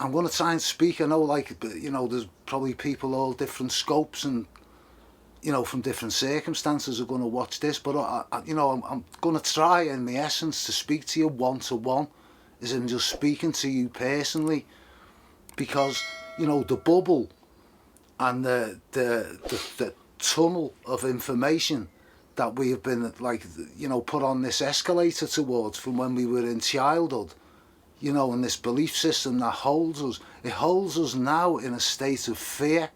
I'm going to try and speak. I know, like, you know, there's probably people all different scopes and, you know, from different circumstances are going to watch this, but you know, I'm going to try in my essence to speak to you one to one, as in just speaking to you personally, because, you know, the bubble and the tunnel of information that we have been, like, you know, put on this escalator towards from when we were in childhood, you know, and this belief system that holds us, it holds us now in a state of fear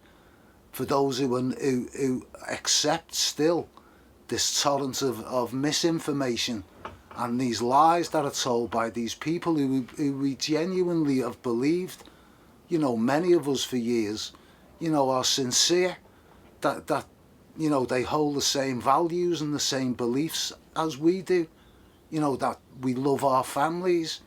for those who accept still this torrent of misinformation and these lies that are told by these people who we genuinely have believed, you know, many of us for years, you know, are sincere, that you know, they hold the same values and the same beliefs as we do, you know, that we love our families,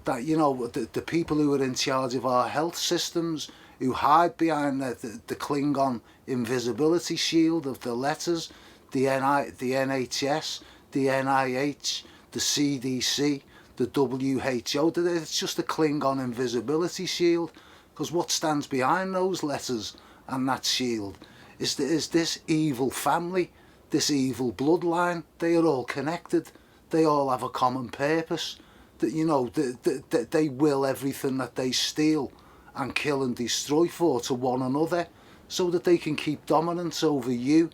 that, you know, the people who are in charge of our health systems, who hide behind the Klingon invisibility shield of the letters, the NHS, the NIH, the CDC, the WHO, it's just a Klingon invisibility shield, because what stands behind those letters and that shield is this evil family, this evil bloodline. They are all connected, they all have a common purpose, that, you know, they will everything that they steal and kill and destroy for to one another, so that they can keep dominance over you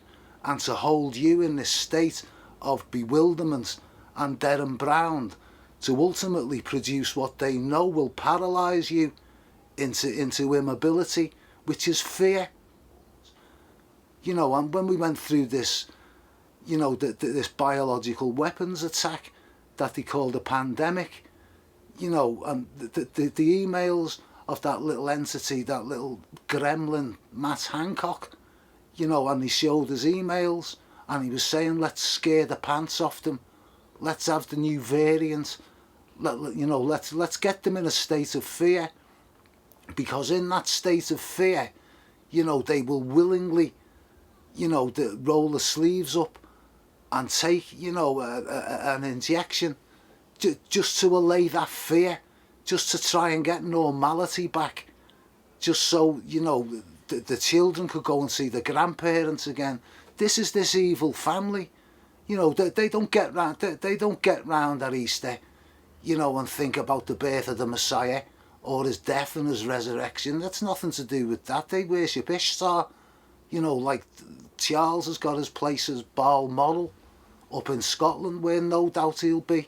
and to hold you in this state of bewilderment and dead and brown, to ultimately produce what they know will paralyse you into immobility, which is fear. You know, and when we went through this, you know, this biological weapons attack that they called a pandemic, you know, and the emails of that little entity, that little gremlin, Matt Hancock, you know, and he showed his emails and he was saying, let's scare the pants off them, let's have the new variant, you know, let's get them in a state of fear, because in that state of fear, you know, they will willingly, you know, roll the sleeves up and take, you know, an injection just to allay that fear, just to try and get normality back, just so, you know, the children could go and see the grandparents again. This is this evil family, you know. They don't get round. They don't get round at Easter, you know, and think about the birth of the Messiah or his death and his resurrection. That's nothing to do with that. They worship Ishtar, you know, like Charles has got his place as Balmoral up in Scotland, where no doubt he'll be.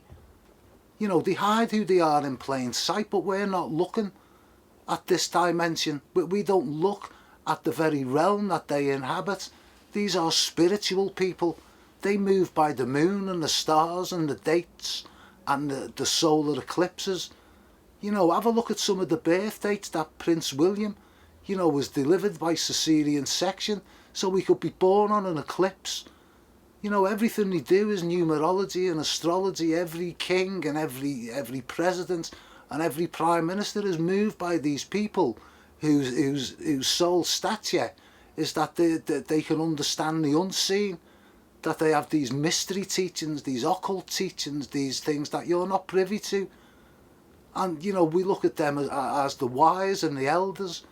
You know, they hide who they are in plain sight, but we're not looking at this dimension. We don't look at the very realm that they inhabit. These are spiritual people. They move by the moon and the stars and the dates and the solar eclipses. You know, have a look at some of the birth dates that Prince William, you know, was delivered by Caesarean section so he could be born on an eclipse. You know, everything they do is numerology and astrology. Every king and every president and every prime minister is moved by these people whose sole stature is that they can understand the unseen, that they have these mystery teachings, these occult teachings, these things that you're not privy to. And, you know, we look at them as the wise and the elders,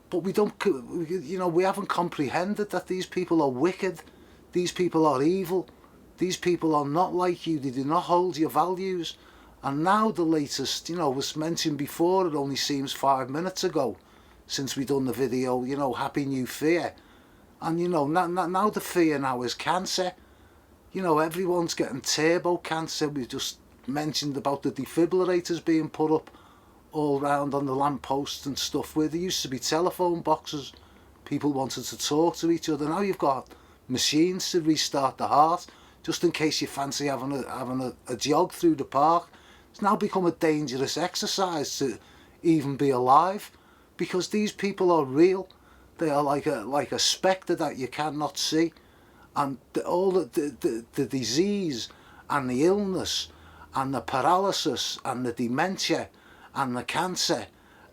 but we don't, you know, we haven't comprehended that these people are wicked, these people are evil, these people are not like you, they do not hold your values. And now the latest, you know, was mentioned before, it only seems 5 minutes ago since we done the video, you know, Happy New Fear. And, you know, now the fear now is cancer. You know, everyone's getting turbo cancer. We just mentioned about the defibrillators being put up all round on the lampposts and stuff, where there used to be telephone boxes. People wanted to talk to each other. Now you've got machines to restart the heart, just in case you fancy having a jog through the park. It's now become a dangerous exercise to even be alive, because these people are real. They are like a spectre that you cannot see, and all the disease and the illness and the paralysis and the dementia and the cancer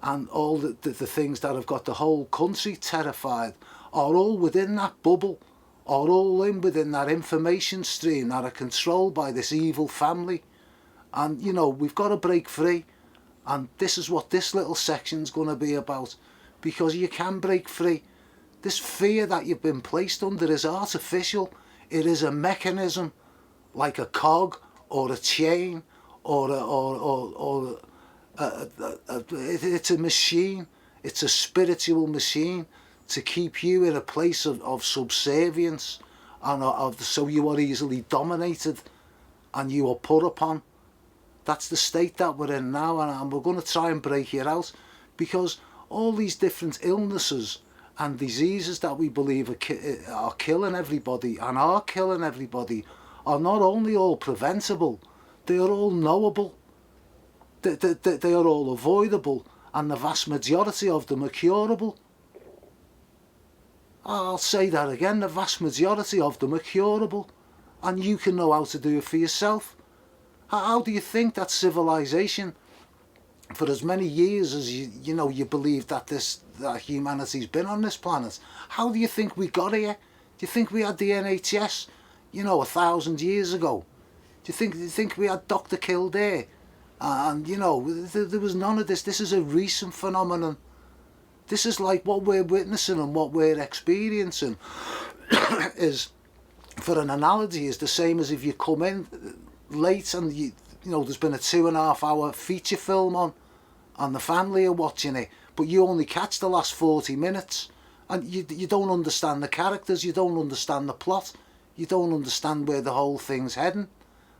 and all the things that have got the whole country terrified are all within that bubble, are all within that information stream that are controlled by this evil family. And, you know, we've got to break free. And this is what this little section's going to be about, because you can break free. This fear that you've been placed under is artificial. It is a mechanism, like a cog or a chain, it's a machine. It's a spiritual machine to keep you in a place of subservience, and so you are easily dominated and you are put upon. That's the state that we're in now, and we're going to try and break it out, because all these different illnesses and diseases that we believe are killing everybody and are killing everybody are not only all preventable, they are all knowable, they are all avoidable, and the vast majority of them are curable. I'll say that again, the vast majority of them are curable, and you can know how to do it for yourself. How do you think that civilization, for as many years as you believe that humanity's been on this planet, how do you think we got here? Do you think we had the NHS, 1,000 years ago? Do you think we had Dr. Kildare? And there was none of this. This is a recent phenomenon. This is like what we're witnessing and what we're experiencing is, for an analogy, is the same as if you come in late and there's been a 2.5 hour feature film on, and the family are watching it, but you only catch the last 40 minutes, and you don't understand the characters, you don't understand the plot, you don't understand where the whole thing's heading.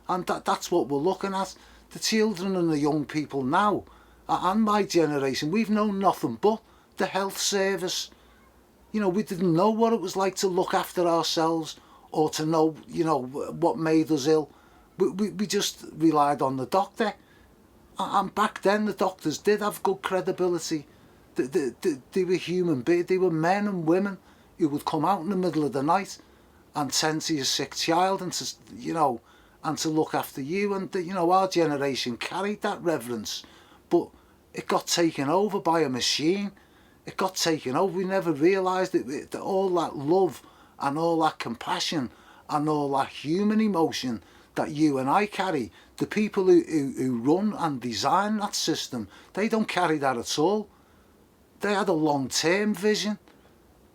And that's what we're looking at. The children and the young people now, and my generation, we've known nothing but the health service. We didn't know what it was like to look after ourselves, or to know, what made us ill. We just relied on the doctor. And back then the doctors did have good credibility. They were human beings. They were men and women who would come out in the middle of the night and tend to your sick child, and to look after you. And our generation carried that reverence, but it got taken over by a machine. It got taken over. We never realised that all that love and all that compassion and all that human emotion that you and I carry, the people who run and design that system, they don't carry that at all. They had a long-term vision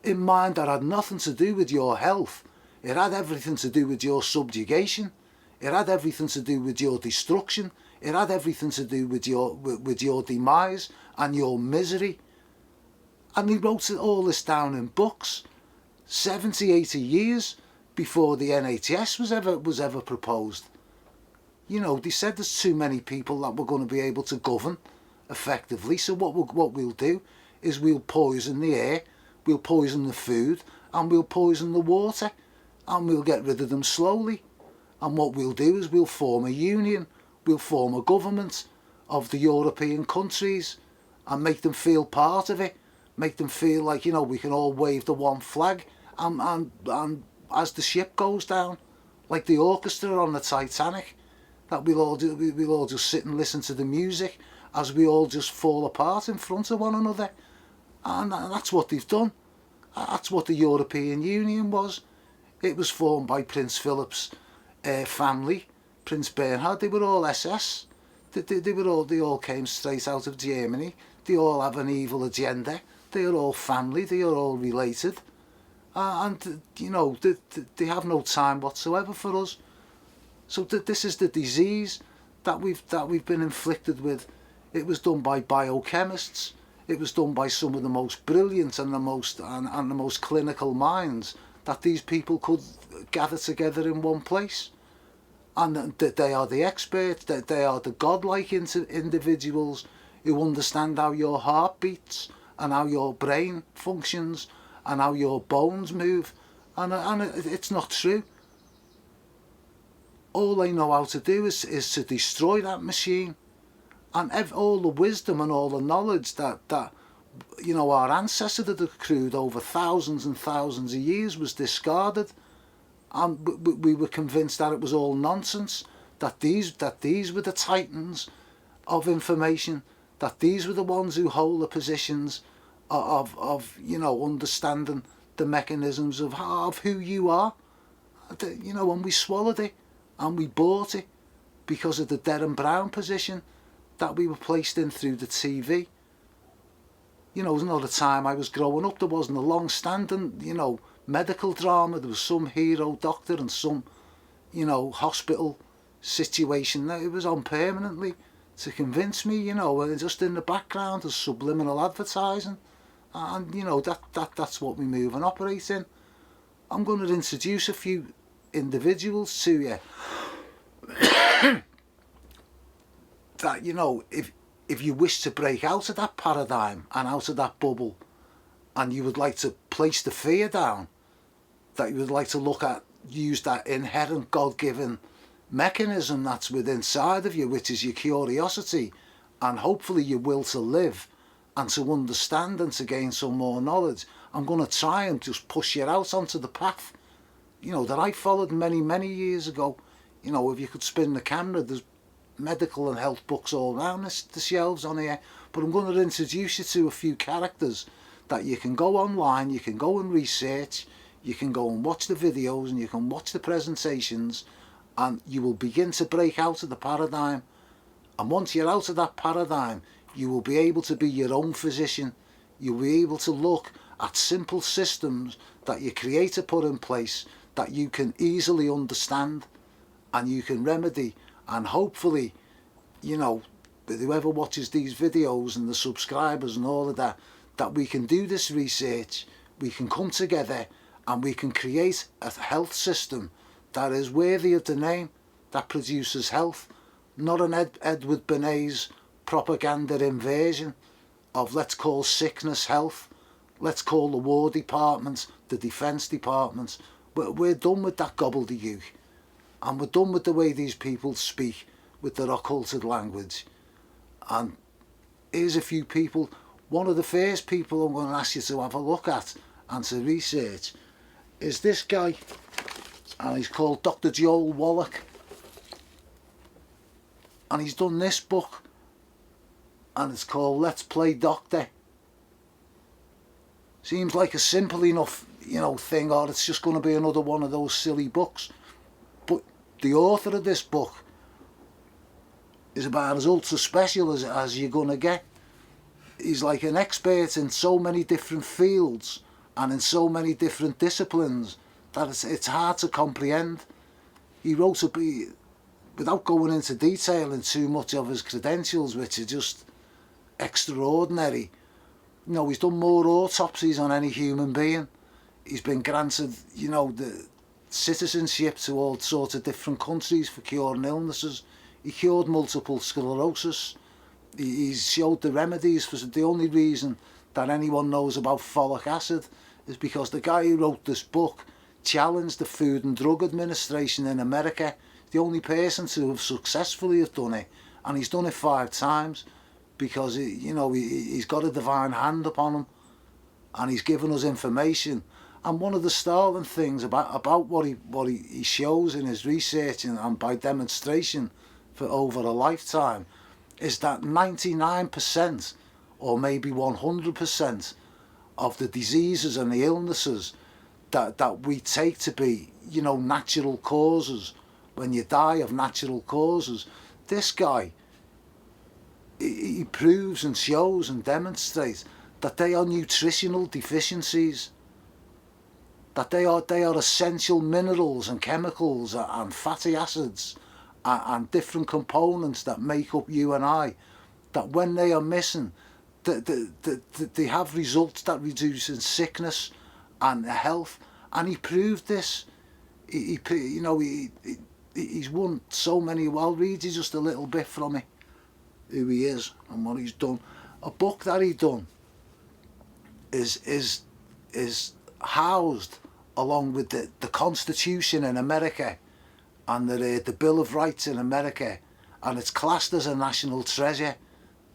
in mind that had nothing to do with your health. It had everything to do with your subjugation. It had everything to do with your destruction. It had everything to do with your demise and your misery. And they wrote all this down in books 70, 80 years before the NHS was ever proposed. They said there's too many people that we're going to be able to govern effectively, so what we'll do is we'll poison the air, we'll poison the food, and we'll poison the water, and we'll get rid of them slowly. And what we'll do is we'll form a union, we'll form a government of the European countries and make them feel part of it, make them feel like, we can all wave the one flag, and as the ship goes down, like the orchestra on the Titanic, that we'll all just sit and listen to the music as we all just fall apart in front of one another. And that's what they've done. That's what the European Union was. It was formed by Prince Philip's family, Prince Bernhard. They were all SS. They all came straight out of Germany. They all have an evil agenda. They are all family. They are all related. And they have no time whatsoever for us. So this is the disease that we've been inflicted with. It was done by biochemists. It was done by some of the most brilliant and the most clinical minds that these people could gather together in one place. And they are the experts. They are the godlike individuals who understand how your heart beats and how your brain functions and how your bones move. And it's not true. All they know how to do is to destroy that machine. And all the wisdom and all the knowledge that our ancestors had accrued over thousands and thousands of years was discarded. And we were convinced that it was all nonsense, that these were the titans of information, that these were the ones who hold the positions of understanding the mechanisms of who you are. And we swallowed it, and we bought it because of the Derren Brown position, that we were placed in through the TV. You know, there's another time I was growing up, there wasn't a long-standing, you know, medical drama. There was some hero doctor and some, you know, hospital situation that it was on permanently to convince me, you know, and just in the background as subliminal advertising. And, you know, that's what we move and operate in. I'm going to introduce a few individuals to you that, you know, if you wish to break out of that paradigm and out of that bubble, and you would like to place the fear down, that you would like to look at, use that inherent God-given mechanism that's within inside of you, which is your curiosity and hopefully your will to live and to understand and to gain some more knowledge. I'm going to try and just push you out onto the path, you know, that I followed many years ago. You know, if you could spin the camera, there's medical and health books all around the shelves on here, but I'm going to introduce you to a few characters that you can go online, you can go and research, you can go and watch the videos and you can watch the presentations, and you will begin to break out of the paradigm. And once you're out of that paradigm, you will be able to be your own physician. You'll be able to look at simple systems that your creator put in place that you can easily understand and you can remedy. And hopefully, you know, whoever watches these videos and the subscribers and all of that, that we can do this research, we can come together and we can create a health system that is worthy of the name, that produces health, not an Edward Bernays propaganda invasion of let's call sickness health, let's call the War Department, the Defence Department. We're done with that gobbledygook, and we're done with the way these people speak with their occulted language. And here's a few people. One of the first people I'm going to ask you to have a look at and to research is this guy, and he's called Dr. Joel Wallach, and he's done this book and it's called Let's Play Doctor. Seems like a simple enough, you know, thing, or it's just going to be another one of those silly books, but the author of this book is about as ultra special as you're going to get. He's like an expert in so many different fields and in so many different disciplines that it's hard to comprehend. He wrote without going into detail in too much of his credentials, which are just extraordinary. You know, he's done more autopsies on any human being. He's been granted, you know, the citizenship to all sorts of different countries for curing illnesses. He cured multiple sclerosis. He's showed the remedies for the only reason that anyone knows about folic acid is because the guy who wrote this book challenged the Food and Drug Administration in America, the only person to have successfully have done it, and he's done it 5 times because you know he's got a divine hand upon him, and he's given us information. And one of the startling things about what he shows in his research and by demonstration for over a lifetime is that 99% or maybe 100% of the diseases and the illnesses that we take to be, you know, natural causes, when you die of natural causes, this guy, he proves and shows and demonstrates that they are nutritional deficiencies, that they are essential minerals and chemicals and fatty acids and different components that make up you and I, that when they are missing, they have results that reduce in sickness and health. And he proved this. He's won so many. Well, I'll read you just a little bit from it, who he is and what he's done. A book that he done is housed along with the Constitution in America and the Bill of Rights in America, and it's classed as a national treasure,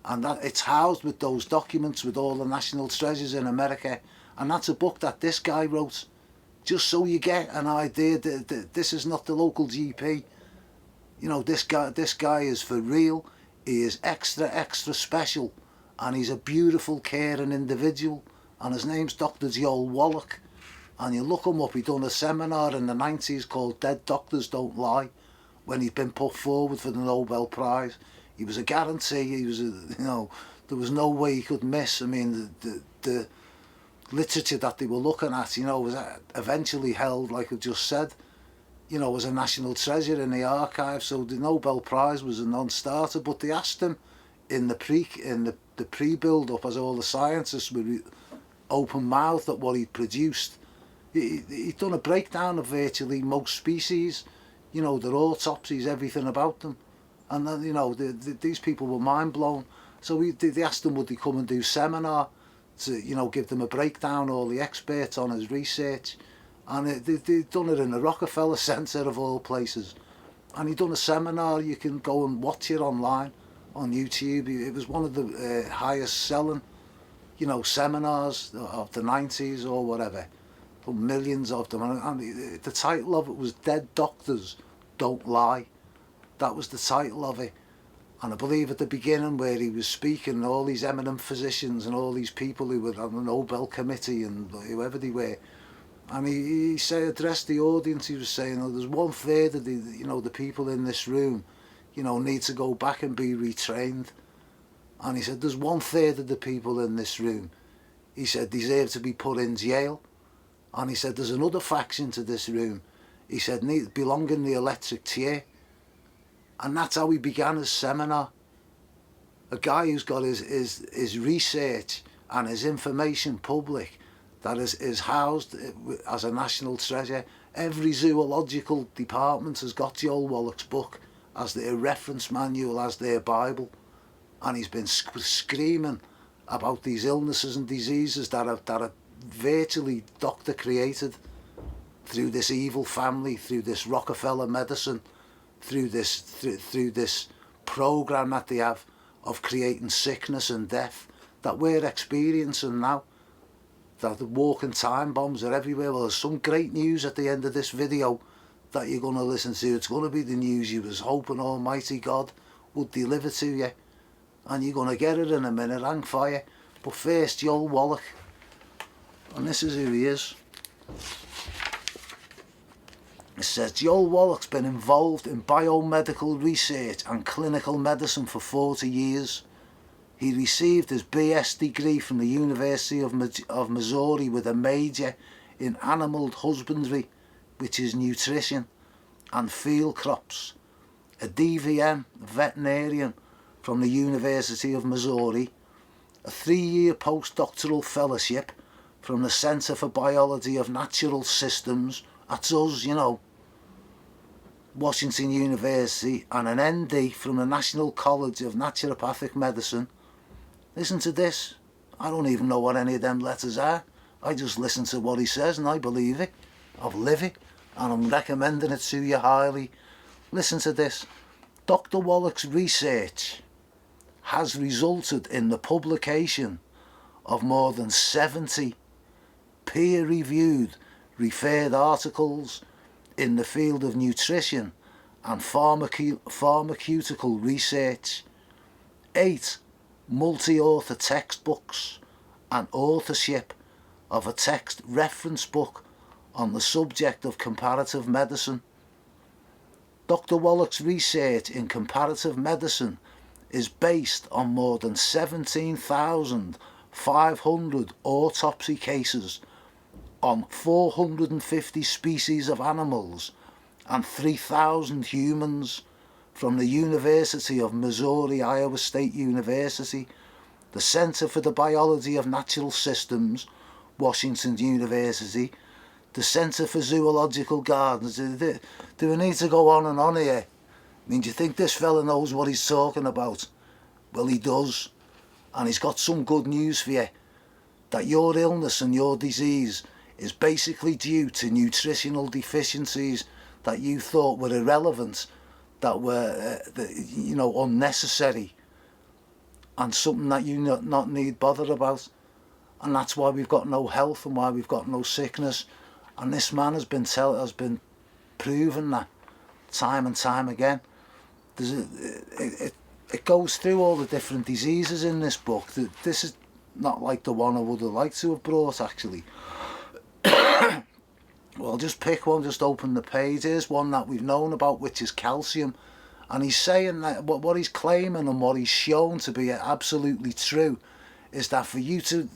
and that it's housed with those documents with all the national treasures in America. And that's a book that this guy wrote, just so you get an idea that this is not the local GP. You know, this guy is for real. He is extra special, and he's a beautiful, caring individual, and his name's Dr. Joel Wallach. And you look him up, he done a seminar in the 90s called Dead Doctors Don't Lie, when he'd been put forward for the Nobel Prize. He He was a guarantee. He was there was no way he could miss. I mean, the literature that they were looking at, was eventually held, like I just said, as a national treasure in the archive. So the Nobel Prize was a non-starter. But they asked him in the pre-build-up, as all the scientists were open-mouthed at what he'd produced. He'd done a breakdown of virtually most species, their autopsies, everything about them. And then, these people were mind-blown. So they asked him would he come and do seminar to, give them a breakdown, all the experts on his research. And they'd done it in the Rockefeller Center of all places. And he'd done a seminar. You can go and watch it online on YouTube. It was one of the highest selling, seminars of the 90s or whatever. But millions of them. And the title of it was Dead Doctors Don't Lie. That was the title of it. And I believe at the beginning where he was speaking, all these eminent physicians and all these people who were on the Nobel Committee and whoever they were, and he addressed the audience. He was saying, there's 1/3 of the people in this room, need to go back and be retrained. And he said, there's 1/3 of the people in this room, he said, deserve to be put in jail. And he said, there's another faction to this room, he said, belong in the electric chair. And that's how he began his seminar. A guy who's got his research and his information public, that is housed as a national treasure. Every zoological department has got Joel Wallach's book as their reference manual, as their Bible. And he's been screaming about these illnesses and diseases that are virtually doctor created through this evil family, through this Rockefeller medicine, through this program that they have of creating sickness and death that we're experiencing now. That the walking time bombs are everywhere. Well, there's some great news at the end of this video that you're going to listen to. It's going to be the news you was hoping Almighty God would deliver to you. And you're going to get it in a minute, hang fire. But first, Joel Wallach. And this is who he is. It says, Joel Wallach's been involved in biomedical research and clinical medicine for 40 years. He received his BS degree from the University of Missouri with a major in animal husbandry, which is nutrition, and field crops. A DVM, veterinarian, from the University of Missouri. A 3-year postdoctoral fellowship from the Centre for Biology of Natural Systems, that's us, Washington University, and an ND from the National College of Naturopathic Medicine. Listen to this. I don't even know what any of them letters are. I just listen to what he says and I believe it. I've lived it and I'm recommending it to you highly. Listen to this. Dr. Wallach's research has resulted in the publication of more than 70 peer-reviewed referred articles in the field of nutrition and pharmaceutical research, 8 multi-author textbooks, and authorship of a text reference book on the subject of comparative medicine. Dr. Wallach's research in comparative medicine is based on more than 17,500 autopsy cases on 450 species of animals and 3,000 humans from the University of Missouri, Iowa State University, the Center for the Biology of Natural Systems, Washington University, the Center for Zoological Gardens. Do we need to go on and on here? I mean, do you think this fella knows what he's talking about? Well, he does. And he's got some good news for you. That your illness and your disease is basically due to nutritional deficiencies that you thought were irrelevant, that were, unnecessary, and something that you not need bother about. And that's why we've got no health and why we've got no sickness. And this man has been proven that time and time again. It goes through all the different diseases in this book. This is not like the one I would have liked to have brought, actually. Well, just pick one, just open the page. Here's one that we've known about, which is calcium. And he's saying that what he's claiming and what he's shown to be absolutely true is that for you to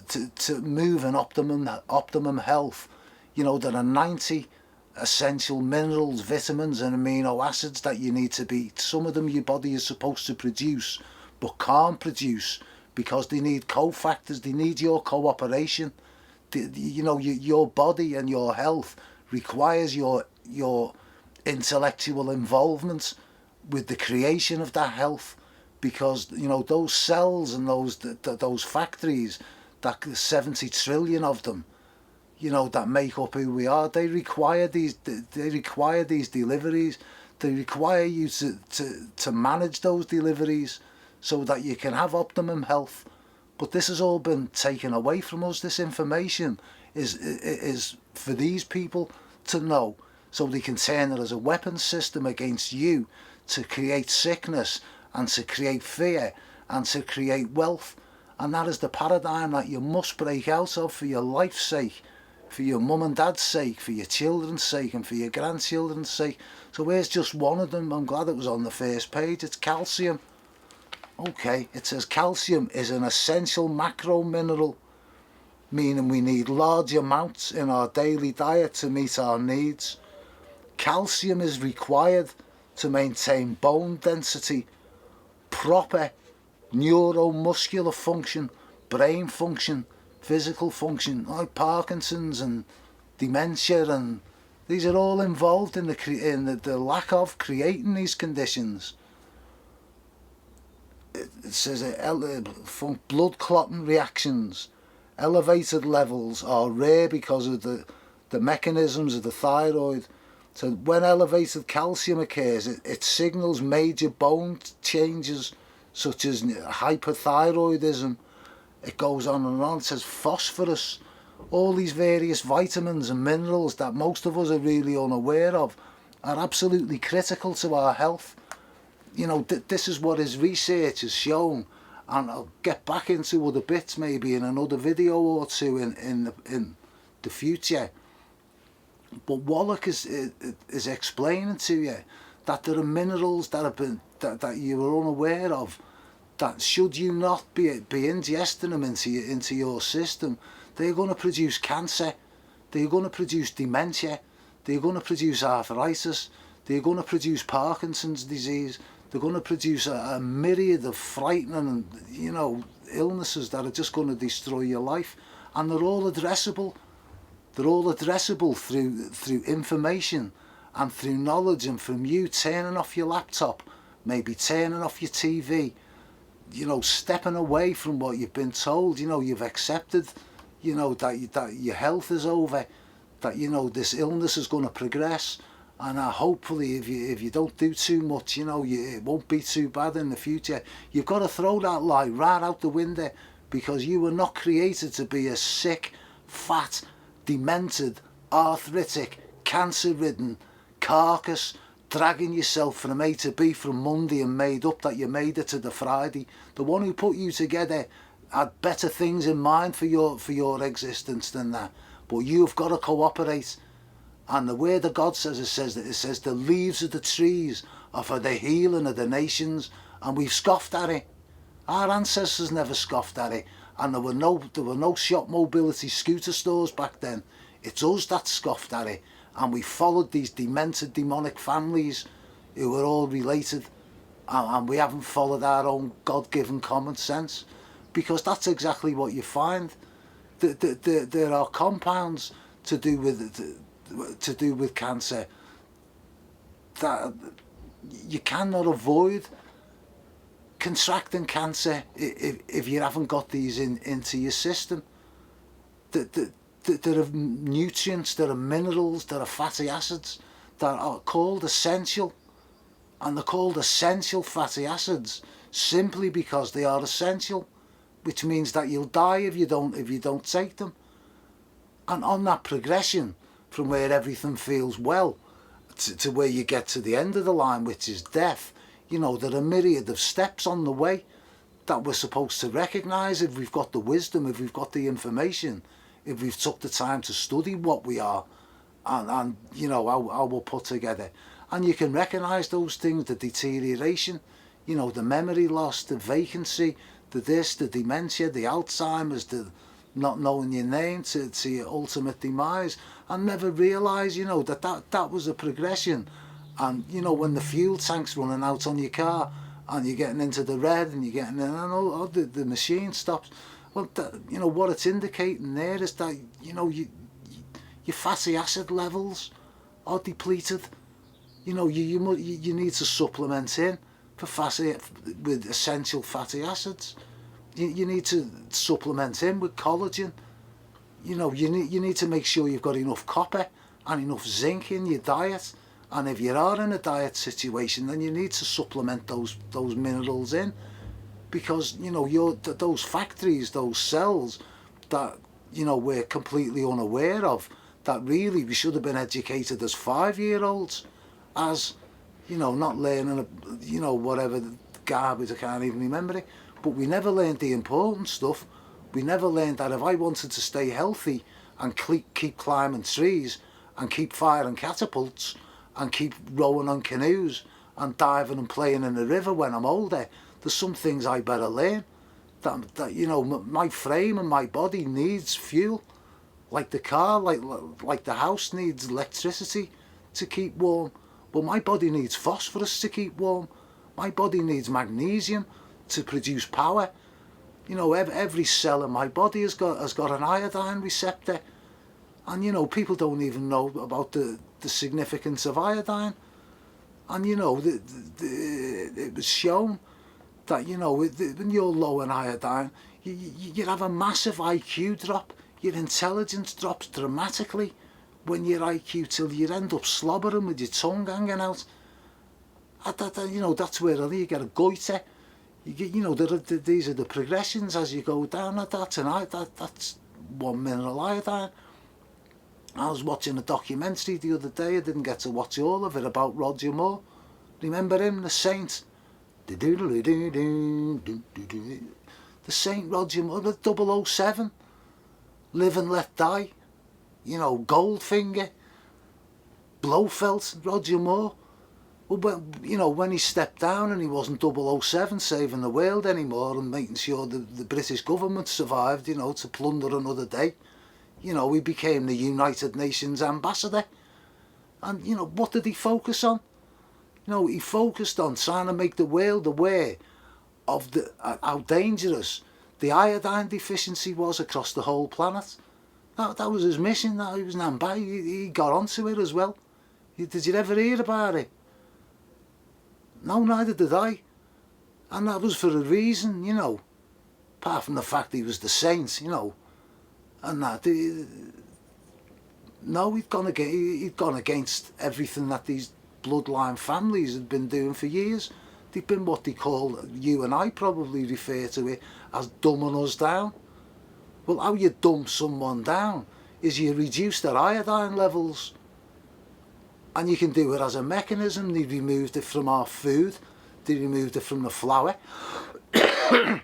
move in optimum health, you know, there are 90 essential minerals, vitamins and amino acids that you need to be, some of them your body is supposed to produce but can't produce because they need cofactors, they need your cooperation. You know, your body and your health requires your intellectual involvement with the creation of that health, because you know those cells and those factories, that 70 trillion of them, you know, that make up who we are, they require these deliveries. They require you to manage those deliveries so that you can have optimum health. But this has all been taken away from us. This information is for these people to know, so they can turn it as a weapon system against you to create sickness and to create fear and to create wealth. And that is the paradigm that you must break out of for your life's sake, for your mum and dad's sake, for your children's sake and for your grandchildren's sake. So here's just one of them. I'm glad it was on the first page. It's calcium. Okay, it says calcium is an essential macro mineral, meaning we need large amounts in our daily diet to meet our needs. Calcium is required to maintain bone density, proper neuromuscular function, brain function, physical function, like Parkinson's and dementia, and these are all involved in the lack of creating these conditions. It says blood clotting reactions. Elevated levels are rare because of the mechanisms of the thyroid. So when elevated calcium occurs, it signals major bone changes such as hyperthyroidism. It goes on and on. It says phosphorus. All these various vitamins and minerals that most of us are really unaware of are absolutely critical to our health. You know, this is what his research has shown, and I'll get back into other bits maybe in another video or two in the future. But Wallach is explaining to you that there are minerals that have been that you were unaware of, that should you not be ingesting them into your system, they're going to produce cancer, they're going to produce dementia, they're going to produce arthritis, they're going to produce Parkinson's disease, they're going to produce a myriad of frightening, you know, illnesses that are just going to destroy your life. And they're all addressable. They're all addressable through information and through knowledge, and from you turning off your laptop, maybe turning off your TV, you know, stepping away from what you've been told. You know, you've accepted, you know, that your health is over, that, you know, this illness is going to progress, and hopefully if you don't do too much, you know, it won't be too bad in the future. You've got to throw that lie right out the window, because you were not created to be a sick, fat, demented, arthritic, cancer-ridden carcass dragging yourself from A to B from Monday and made up that you made it to the Friday. The one who put you together had better things in mind for your existence than that. But you've got to cooperate. And the word of God says, it says the leaves of the trees are for the healing of the nations, and we've scoffed at it. Our ancestors never scoffed at it, and there were no shop mobility scooter stores back then. It's us that scoffed at it, and we followed these demented demonic families who were all related, and we haven't followed our own God-given common sense, because that's exactly what you find. There are compounds to do with cancer that you cannot avoid contracting cancer if you haven't got these into your system. There are nutrients, there are minerals, there are fatty acids that are called essential, and they're called essential fatty acids simply because they are essential, which means that you'll die if you don't take them. And on that progression from where everything feels well to where you get to the end of the line, which is death, you know, there are a myriad of steps on the way that we're supposed to recognise if we've got the wisdom, if we've got the information, if we've took the time to study what we are and you know, how we're put together. And you can recognise those things, the deterioration, you know, the memory loss, the vacancy, the this, the dementia, the Alzheimer's, the not knowing your name to your ultimate demise, and never realise, you know, that was a progression. And, you know, when the fuel tank's running out on your car and you're getting into the red and you're getting in, and the machine stops, well, you know, what it's indicating there is that, you know, your fatty acid levels are depleted. You know, you need to supplement in with essential fatty acids. You need to supplement in with collagen. You know, you need to make sure you've got enough copper and enough zinc in your diet. And if you are in a diet situation, then you need to supplement those minerals in, because, you know, those factories, those cells that, you know, we're completely unaware of, that really we should have been educated as 5-year-olds, as, you know, not learning, you know, whatever garbage, I can't even remember it, but we never learned the important stuff. We never learned that if I wanted to stay healthy and keep climbing trees and keep firing catapults and keep rowing on canoes and diving and playing in the river when I'm older, there's some things I better learn. That you know, my frame and my body needs fuel, like the car, like the house needs electricity to keep warm. But my body needs phosphorus to keep warm. My body needs magnesium to produce power. You know, every cell in my body has got an iodine receptor. And, you know, people don't even know about the significance of iodine. And, you know, it was shown that, you know, when you're low in iodine, you have a massive IQ drop. Your intelligence drops dramatically when your IQ, till you end up slobbering with your tongue hanging out. You know, that's where you get a goiter. You know, these are the progressions as you go down at that, and that's one mineral iodine. I was watching a documentary the other day, I didn't get to watch all of it, about Roger Moore. Remember him, the Saint? The Saint Roger Moore, the 007, Live and Let Die, you know, Goldfinger, Blofeld, Roger Moore. Well, you know, when he stepped down and he wasn't 007 saving the world anymore and making sure the British government survived, you know, to plunder another day, you know, he became the United Nations ambassador. And, you know, what did he focus on? You know, he focused on trying to make the world aware of how dangerous the iodine deficiency was across the whole planet. That was his mission. That he was an ambassador. He got onto it as well. Did you ever hear about it? No, neither did I. And that was for a reason, you know, apart from the fact he was the saint, you know, and that. No, he'd gone against everything that these bloodline families had been doing for years. They've been what they call, you and I probably refer to it as dumbing us down. Well, how you dumb someone down is you reduce their iodine levels. And you can do it as a mechanism. They removed it from our food. They removed it from the flour. They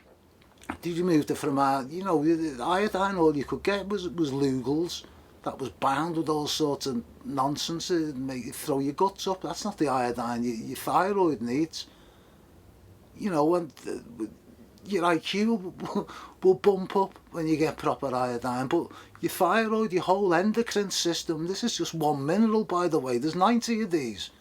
removed it from our, you know, the iodine. All you could get was Lugol's. That was bound with all sorts of nonsense to make you throw your guts up. That's not the iodine your thyroid needs. You know, and your IQ will bump up when you get proper iodine, but your thyroid, your whole endocrine system, this is just one mineral, by the way, there's 90 of these,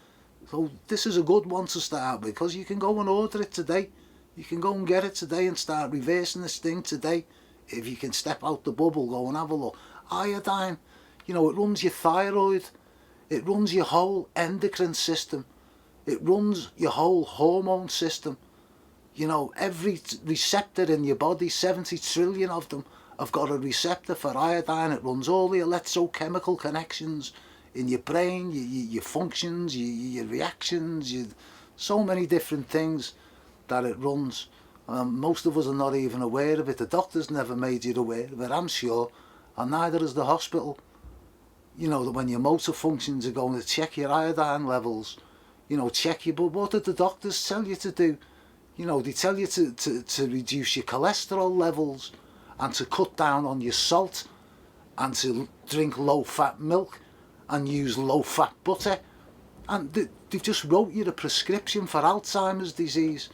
so this is a good one to start with, because you can go and order it today. You can go and get it today and start reversing this thing today. If you can step out the bubble, go and have a look. Iodine, you know, it runs your thyroid, it runs your whole endocrine system, it runs your whole hormone system. You know, every receptor in your body, 70 trillion of them, have got a receptor for iodine. It runs all the electrochemical connections in your brain, your functions, your reactions, so many different things that it runs. Most of us are not even aware of it. The doctors never made you aware of it, I'm sure, and neither is the hospital. You know, that when your motor functions are going to check your iodine levels, you know, check you, but what did the doctors tell you to do? You know, they tell you to reduce your cholesterol levels and to cut down on your salt and to drink low-fat milk and use low-fat butter. And they've just wrote you a prescription for Alzheimer's disease,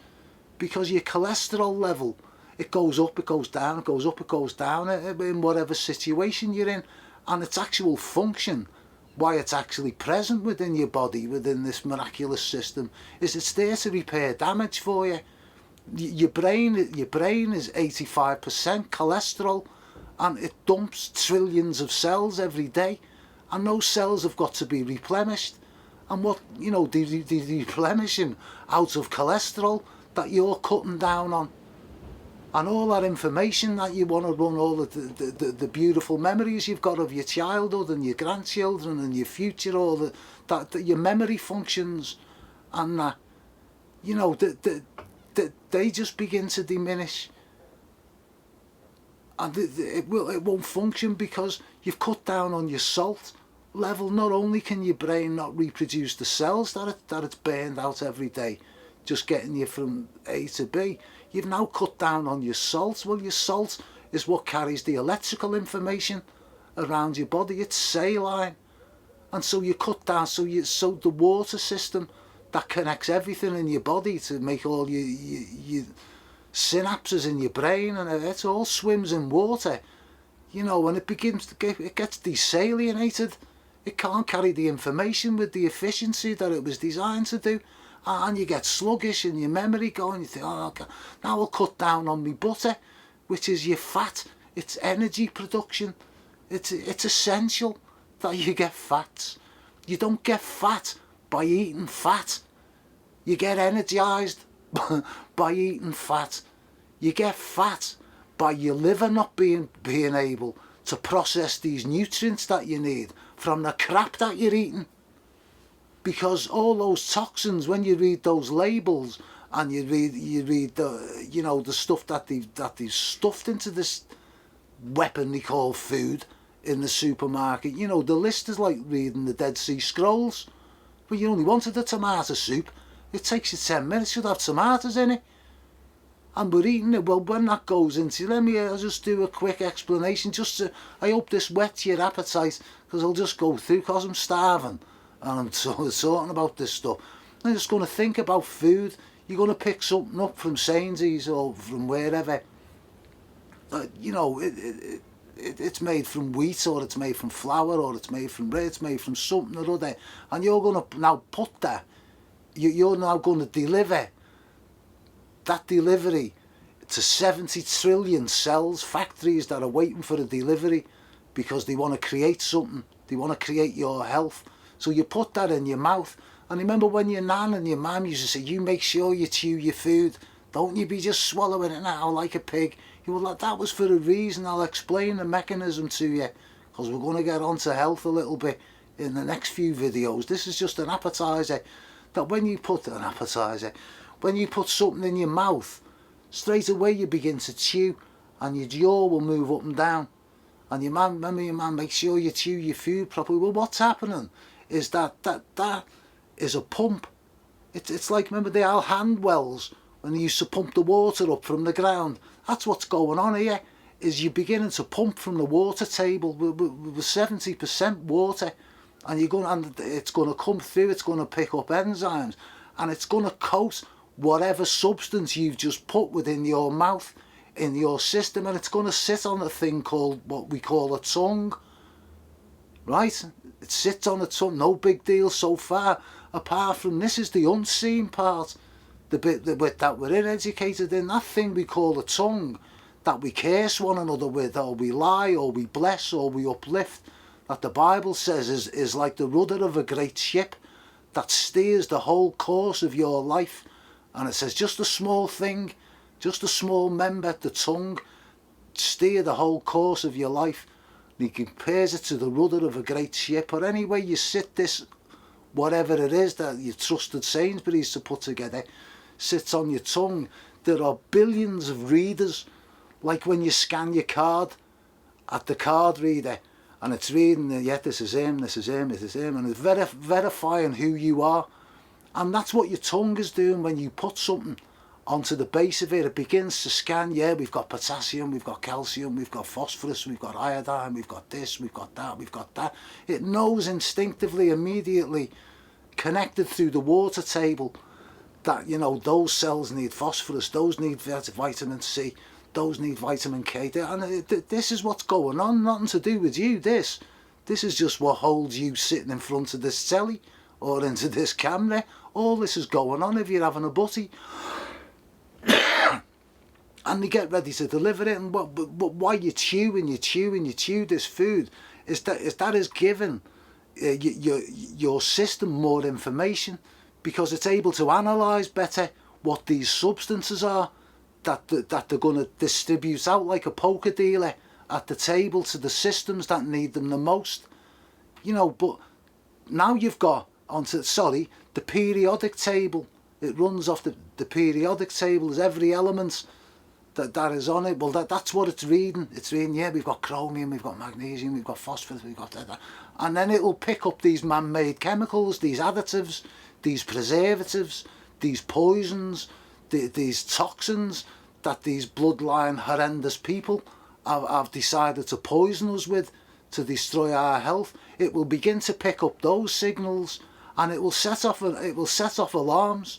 because your cholesterol level, it goes up, it goes down, it goes up, it goes down in whatever situation you're in, and its actual function, why it's actually present within your body, within this miraculous system, is it's there to repair damage for you. Your brain is 85% cholesterol, and it dumps trillions of cells every day, and those cells have got to be replenished. And what, you know, they replenish them out of cholesterol that you're cutting down on. And all that information that you want to run, all of the beautiful memories you've got of your childhood and your grandchildren and your future, all that your memory functions, and that, you know, they just begin to diminish. And it won't function because you've cut down on your salt level. Not only can your brain not reproduce the cells that it's burned out every day, just getting you from A to B, you've now cut down on your salt. Well, your salt is what carries the electrical information around your body. It's saline, and so you cut down. So the water system that connects everything in your body to make all your synapses in your brain, and it all swims in water, you know. When it gets desalinated, it can't carry the information with the efficiency that it was designed to do, and you get sluggish in your memory going. You think, oh, okay, now I'll cut down on my butter, which is your fat. It's energy production. It's essential that you get fats. You don't get fat by eating fat. You get energized by eating fat. You get fat by your liver not being able to process these nutrients that you need from the crap that you're eating. Because all those toxins, when you read those labels and you read the, you know, the stuff that they've stuffed into this weapon they call food in the supermarket, you know, the list is like reading the Dead Sea Scrolls. But you only wanted a tomato soup. It takes you 10 minutes, you'd have tomatoes in it. And we're eating it. Well, when that goes into, I'll just do a quick explanation. I hope this whets your appetite, because I'll just go through, because I'm starving. And I'm talking about this stuff. I'm just going to think about food. You're going to pick something up from Sainsbury's or from wherever. You know, it's made from wheat, or it's made from flour, or it's made from bread, it's made from something or other. And you're going to now put that, you're now going to deliver that delivery to 70 trillion cells, factories that are waiting for a delivery because they want to create something. They want to create your health. So you put that in your mouth. And remember when your nan and your mum used to say, you make sure you chew your food. Don't you be just swallowing it now like a pig. You were like, that was for a reason. I'll explain the mechanism to you, because we're going to get onto health a little bit in the next few videos. This is just an appetizer. That when you put something in your mouth, straight away you begin to chew, and your jaw will move up and down. And remember your man, make sure you chew your food properly. Well, what's happening is that is a pump. It's like, remember the old hand wells when they used to pump the water up from the ground? That's what's going on here, is you're beginning to pump from the water table with 70% water, and it's going to come through, it's going to pick up enzymes, and it's going to coat whatever substance you've just put within your mouth, in your system, and it's going to sit on a thing called what we call a tongue, right? It sits on a tongue, no big deal so far, apart from this is the unseen part, the bit that we're uneducated in, that thing we call a tongue, that we curse one another with, or we lie, or we bless, or we uplift, that the Bible says is like the rudder of a great ship that steers the whole course of your life. And it says just a small thing, just a small member, the tongue, steer the whole course of your life. And he compares it to the rudder of a great ship, or any way you sit this, whatever it is that you trusted Sainsbury's to put together, sits on your tongue. There are billions of readers, like when you scan your card at the card reader, and it's reading, yeah, this is him, this is him, this is him, and it's verifying who you are. And that's what your tongue is doing when you put something onto the base of it. It begins to scan, yeah, we've got potassium, we've got calcium, we've got phosphorus, we've got iodine, we've got this, we've got that, we've got that. It knows instinctively, immediately, connected through the water table, that, you know, those cells need phosphorus, those need vitamin C, those need vitamin K. And this is what's going on, nothing to do with you, this is just what holds you sitting in front of this telly or into this camera. All this is going on if you're having a butty. And they get ready to deliver it, and but why you chew this food is that is giving your system more information, because it's able to analyse better what these substances are that they're going to distribute out like a poker dealer at the table to the systems that need them the most. You know, but now you've got onto, sorry, the periodic table. It runs off the periodic table. There's every element that is on it. Well, that's what it's reading. It's reading, yeah, we've got chromium, we've got magnesium, we've got phosphorus, we've got that. And then it'll pick up these man-made chemicals, these additives, these preservatives, these poisons, these toxins that these bloodline horrendous people have decided to poison us with to destroy our health. It will begin to pick up those signals, and it will set off alarms.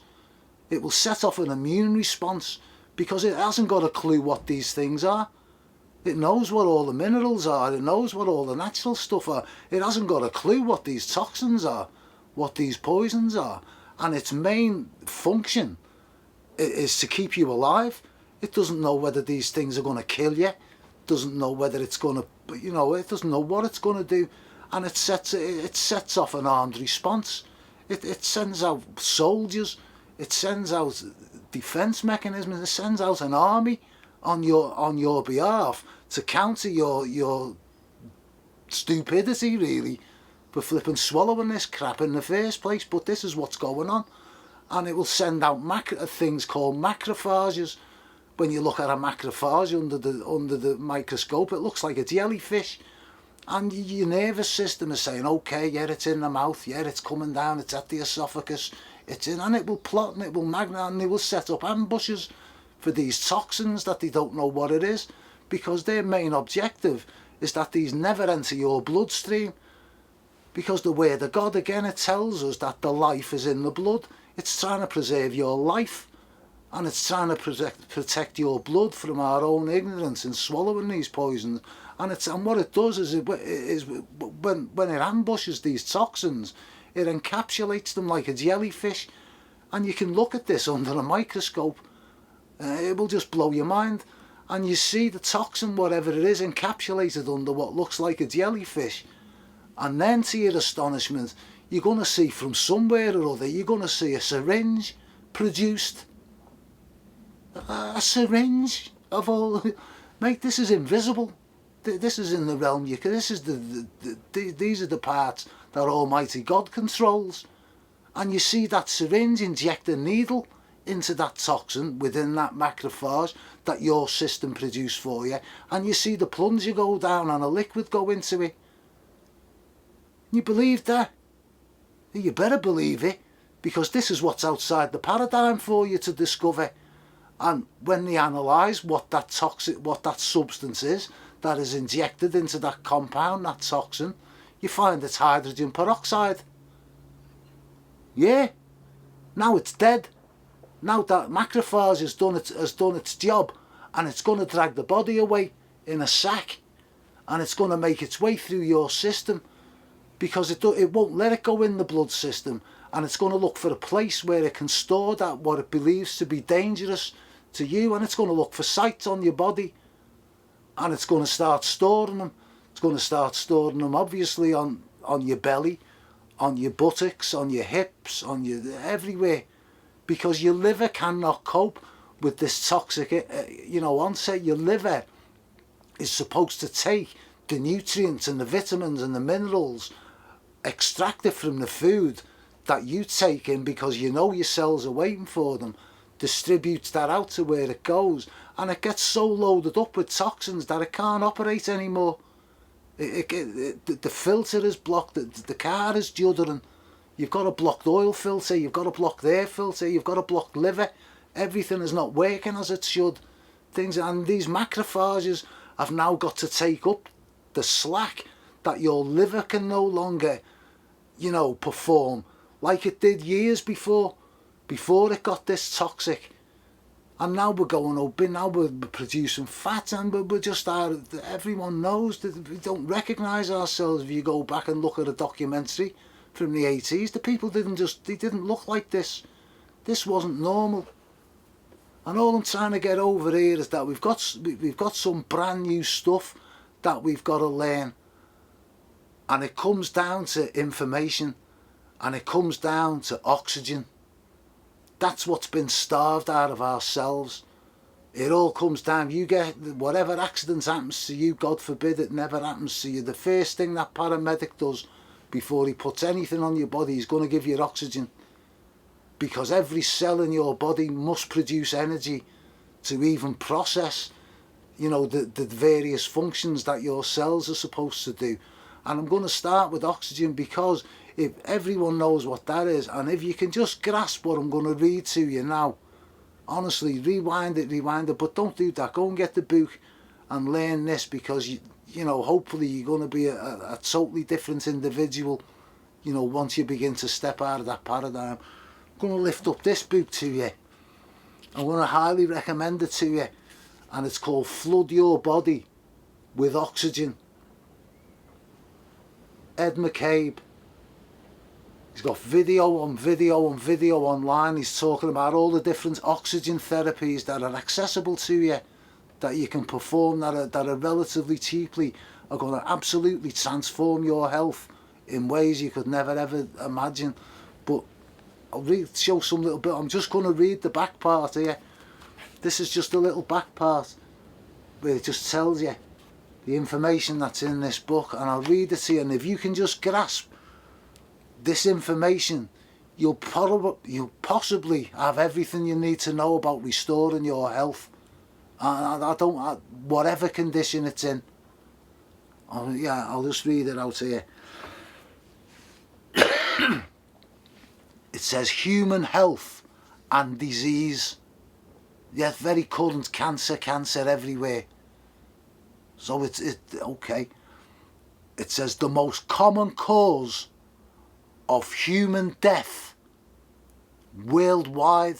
It will set off an immune response, because it hasn't got a clue what these things are. It knows what all the minerals are, it knows what all the natural stuff are. It hasn't got a clue what these toxins are, what these poisons are. And its main function is to keep you alive. It doesn't know whether these things are going to kill you. It doesn't know whether it's going to, you know, it doesn't know what it's going to do. And it sets off an armed response. It sends out soldiers. It sends out defence mechanisms. It sends out an army on your behalf to counter your stupidity, really, for flipping swallowing this crap in the first place. But this is what's going on, and it will send out things called macrophages. When you look at a macrophage under the microscope, it looks like a jellyfish, and your nervous system is saying, okay, yeah, it's in the mouth, yeah, it's coming down, it's at the esophagus, it's in, and it will plot and it will magnetize, and they will set up ambushes for these toxins that they don't know what it is, because their main objective is that these never enter your bloodstream, because the word of God, again, it tells us that the life is in the blood. It's trying to preserve your life, and it's trying to protect your blood from our own ignorance in swallowing these poisons. And what it does is when it ambushes these toxins, it encapsulates them like a jellyfish, and you can look at this under a microscope. It will just blow your mind, and you see the toxin, whatever it is, encapsulated under what looks like a jellyfish. And then, to your astonishment, you're going to see from somewhere or other, you're going to see a syringe produced. A syringe of all, mate. This is invisible. This is in the realm. This is these are the parts that Almighty God controls, and you see that syringe inject a needle into that toxin within that macrophage that your system produced for you, and you see the plunger go down and a liquid go into it. You believe that? You better believe it, because this is what's outside the paradigm for you to discover. And when they analyse what that substance is that is injected into that compound, that toxin, you find it's hydrogen peroxide. Yeah, now it's dead. Now that macrophage has done its job, and it's going to drag the body away in a sack, and it's going to make its way through your system, because it won't let it go in the blood system, and it's going to look for a place where it can store that what it believes to be dangerous to you, and it's going to look for sites on your body, and it's going to start storing them. It's going to start storing them, obviously, on your belly, on your buttocks, on your hips, on your everywhere, because your liver cannot cope with this toxic onset. Your liver is supposed to take the nutrients and the vitamins and the minerals extracted from the food that you take in, because you know your cells are waiting for them, distributes that out to where it goes, and it gets so loaded up with toxins that it can't operate anymore. The filter is blocked, the car is juddering, you've got a blocked oil filter, you've got a blocked air filter, you've got a blocked liver, everything is not working as it should. And these macrophages have now got to take up the slack that your liver can no longer, perform like it did years before it got this toxic. And now we're going up, now we're producing fat, and we're just everyone knows that we don't recognise ourselves. If you go back and look at a documentary from the 80s, the people they didn't look like this. This wasn't normal. And all I'm trying to get over here is that we've got some brand new stuff that we've got to learn. And it comes down to information, and it comes down to oxygen. That's what's been starved out of ourselves. It all comes down, you get whatever accident happens to you, God forbid it never happens to you, the first thing that paramedic does before he puts anything on your body, he's going to give you oxygen. Because every cell in your body must produce energy to even process, the various functions that your cells are supposed to do. And I'm going to start with oxygen, because if everyone knows what that is, and if you can just grasp what I'm going to read to you now, honestly, rewind it, but don't do that. Go and get the book and learn this, because hopefully you're going to be a totally different individual, once you begin to step out of that paradigm. I'm going to lift up this book to you. I'm going to highly recommend it to you, and it's called Flood Your Body with Oxygen. Ed McCabe. He's got video on video on video online. He's talking about all the different oxygen therapies that are accessible to you, that you can perform, that are relatively cheaply, are going to absolutely transform your health in ways you could never ever imagine. But I'll show some little bit. I'm just going to read the back part here. This is just a little back part where it just tells you the information that's in this book, and I'll read it to you, and if you can just grasp this information, you'll possibly have everything you need to know about restoring your health. Whatever condition it's in. I'll just read it out here. It says human health and disease. Yes, very current, cancer everywhere. So it's okay. It says the most common cause of human death worldwide,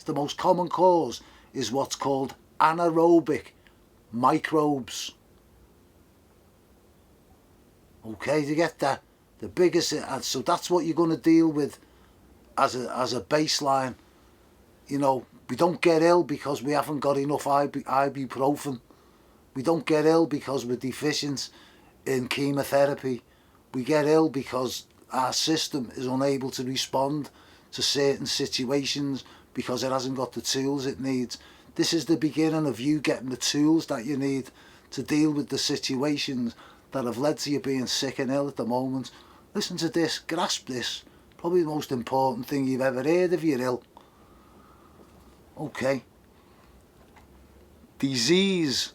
the most common cause is what's called anaerobic microbes. Okay, you get that? The biggest, so that's what you're going to deal with as a baseline. We don't get ill because we haven't got enough ibuprofen. We don't get ill because we're deficient in chemotherapy. We get ill because our system is unable to respond to certain situations because it hasn't got the tools it needs. This is the beginning of you getting the tools that you need to deal with the situations that have led to you being sick and ill at the moment. Listen to this, grasp this. Probably the most important thing you've ever heard if you're ill. Okay. Disease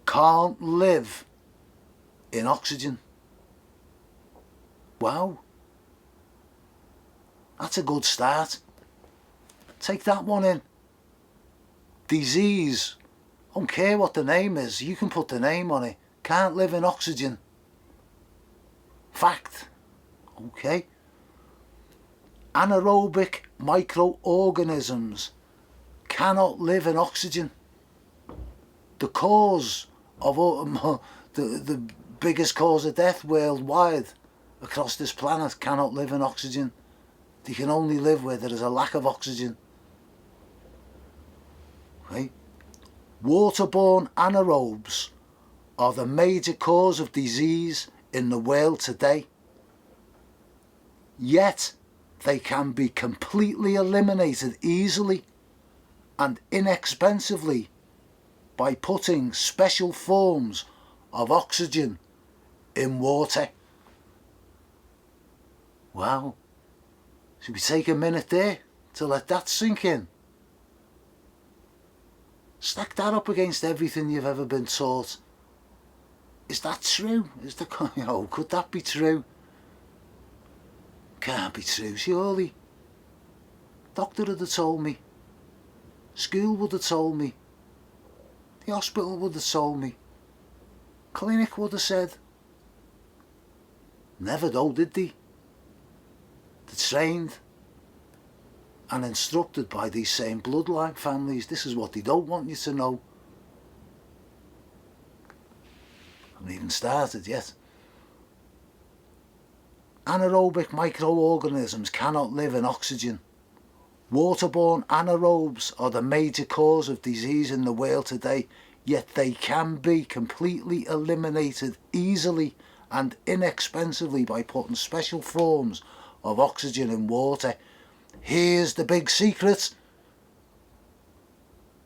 can't live in oxygen. Wow. That's a good start. Take that one in. Disease, I don't care what the name is, you can put the name on it. Can't live in oxygen. Fact. Okay. Anaerobic microorganisms cannot live in oxygen. The cause of the biggest cause of death worldwide across this planet cannot live in oxygen. They can only live where there is a lack of oxygen. Okay. Waterborne anaerobes are the major cause of disease in the world today. Yet they can be completely eliminated easily and inexpensively by putting special forms of oxygen in water. Wow. Should we take a minute there to let that sink in? Stack that up against everything you've ever been taught. Is that true? Could that be true? Can't be true, surely. Doctor would have told me. School would have told me. The hospital would have told me. Clinic would have said. Never though, did they? They're trained and instructed by these same bloodline families. This is what they don't want you to know. I haven't even started yet. Anaerobic microorganisms cannot live in oxygen. Waterborne anaerobes are the major cause of disease in the world today, yet they can be completely eliminated easily and inexpensively by putting special forms of oxygen in water. Here's the big secret,